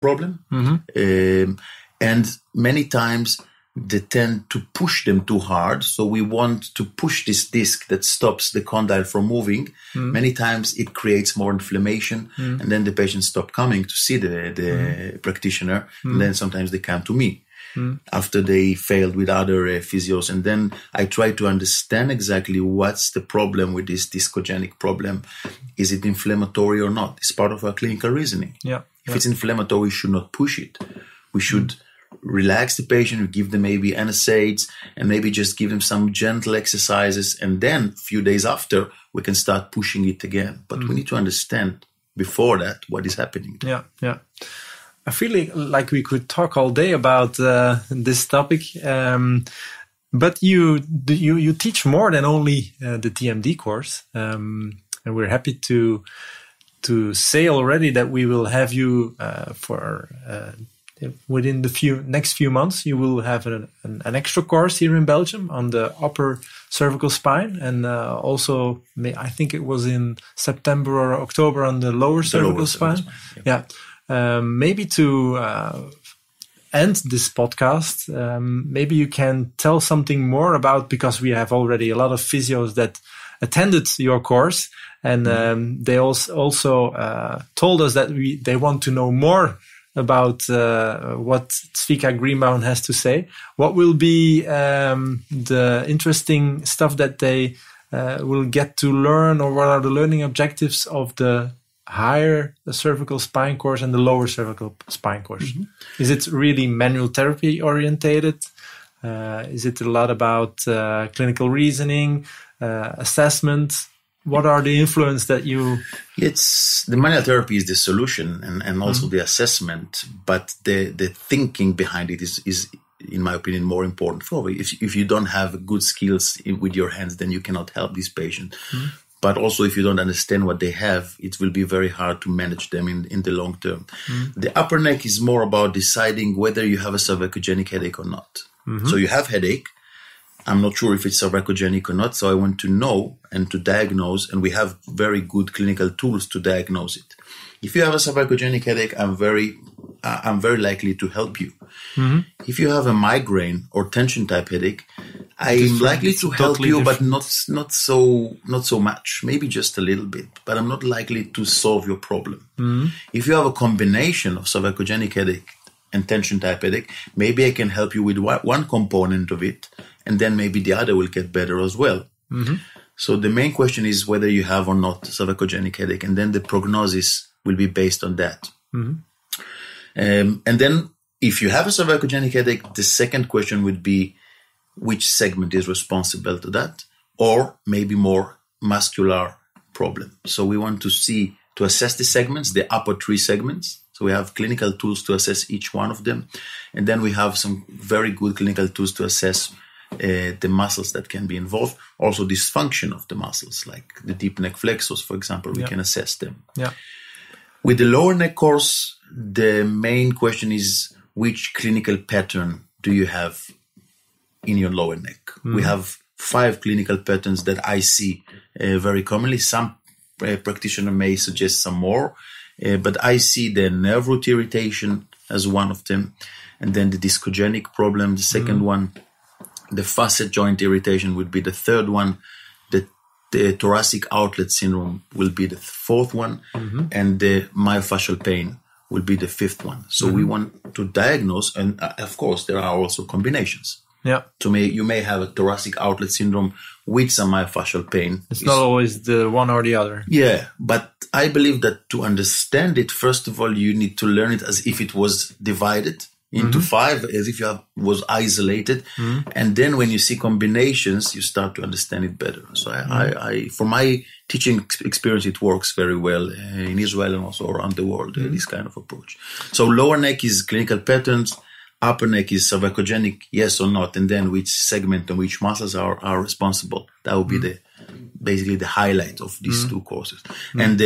problem. And many times they tend to push them too hard. So we want to push this disc that stops the condyle from moving. Many times it creates more inflammation, and then the patients stop coming to see the practitioner. And then sometimes they come to me after they failed with other physios. And then I try to understand exactly what's the problem with this discogenic problem. Is it inflammatory or not? It's part of our clinical reasoning. If it's inflammatory, we should not push it. We should relax the patient, we give them maybe NSAIDs, and maybe just give them some gentle exercises. And then a few days after, we can start pushing it again. But we need to understand before that what is happening. I feel like we could talk all day about this topic. But you teach more than only the TMD course. And we're happy to say already that we will have you for within the next few months. You will have an extra course here in Belgium on the upper cervical spine, and also I think it was in September or October on the lower cervical spine. Maybe to end this podcast, maybe you can tell something more about, because we have already a lot of physios that attended your course, and they also told us that they want to know more about what Tzvika Greenbaum has to say. What will be the interesting stuff that they will get to learn, or what are the learning objectives of the higher cervical spine course and the lower cervical spine course? Is it really manual therapy orientated? Is it a lot about clinical reasoning, assessment? What are the influence that you... It's the manual therapy is the solution and also the assessment, but the thinking behind it is, in my opinion, more important. Probably if you don't have good skills with your hands, then you cannot help this patient. But also, if you don't understand what they have, it will be very hard to manage them in the long term. The upper neck is more about deciding whether you have a cervicogenic headache or not. So you have headache. I'm not sure if it's cervicogenic or not, so I want to know and to diagnose, and we have very good clinical tools to diagnose it. If you have a cervicogenic headache, I'm very likely to help you. If you have a migraine or tension type headache, I'm likely to help you, but not so much. Maybe just a little bit, but I'm not likely to solve your problem. If you have a combination of cervicogenic headache and tension type headache, maybe I can help you with one component of it, and then maybe the other will get better as well. So the main question is whether you have or not cervicogenic headache, and then the prognosis will be based on that. And then if you have a cervicogenic headache, the second question would be which segment is responsible to that, or maybe more muscular problem. So we want to assess the segments, the upper three segments. So we have clinical tools to assess each one of them. And then we have some very good clinical tools to assess the muscles that can be involved. Also dysfunction of the muscles, like the deep neck flexors, for example, we can assess them. With the lower neck course, the main question is which clinical pattern do you have in your lower neck? We have 5 clinical patterns that I see very commonly. Some practitioner may suggest some more, but I see the nerve root irritation as one of them, and then the discogenic problem, the second one. The facet joint irritation would be the third one. The thoracic outlet syndrome will be the fourth one, and the myofascial pain will be the fifth one. So we want to diagnose, and of course there are also combinations. So you may have a thoracic outlet syndrome with some myofascial pain. It's not always the one or the other. But I believe that to understand it, first of all, you need to learn it as if it was divided into 5, as if was isolated. And then when you see combinations, you start to understand it better. So I from my teaching experience, it works very well in Israel and also around the world, this kind of approach. So lower neck is clinical patterns, upper neck is cervicogenic, yes or not, and then which segment and which muscles are responsible. That would be basically the highlight of these 2 courses. And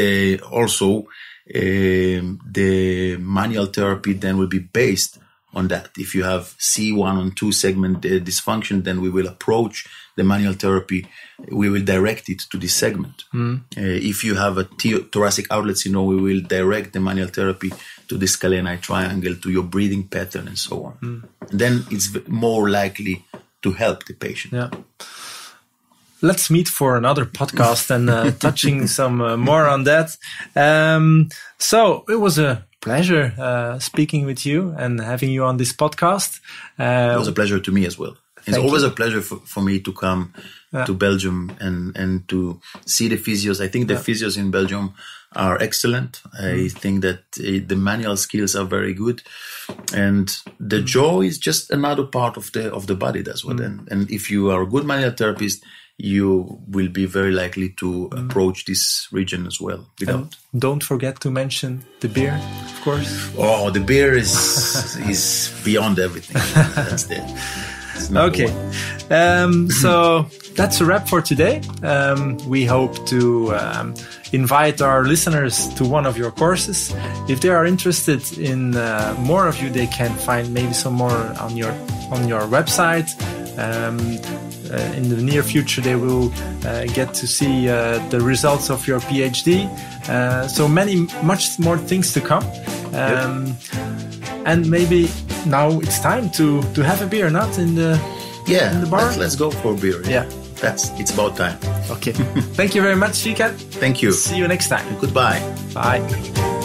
also the manual therapy then will be based on that. If you have C1 and 2 segment dysfunction, then we will approach the manual therapy. We will direct it to this segment. If you have a thoracic outlet syndrome, we will direct the manual therapy to the scalenite triangle, to your breathing pattern and so on. And then it's more likely to help the patient. Yeah. Let's meet for another podcast and touching some more on that. So it was a pleasure speaking with you and having you on this podcast. It was a pleasure to me as well. It's always a pleasure for me to come to Belgium and to see the physios. I think the physios in Belgium are excellent. I think that the manual skills are very good, and the jaw is just another part of the body as well. And if you are a good manual therapist, you will be very likely to approach this region as well. Don't forget to mention the beer, of course. Oh, the beer is beyond everything. That's it. Okay, so that's a wrap for today. We hope to invite our listeners to one of your courses. If they are interested in more of you, they can find maybe some more on your website. In the near future, they will get to see the results of your PhD. So much more things to come. And maybe now it's time to have a beer, not in the bar. Let's go for a beer. Yeah. It's about time. Okay. Thank you very much, Tzvika. Thank you. See you next time. Goodbye. Bye.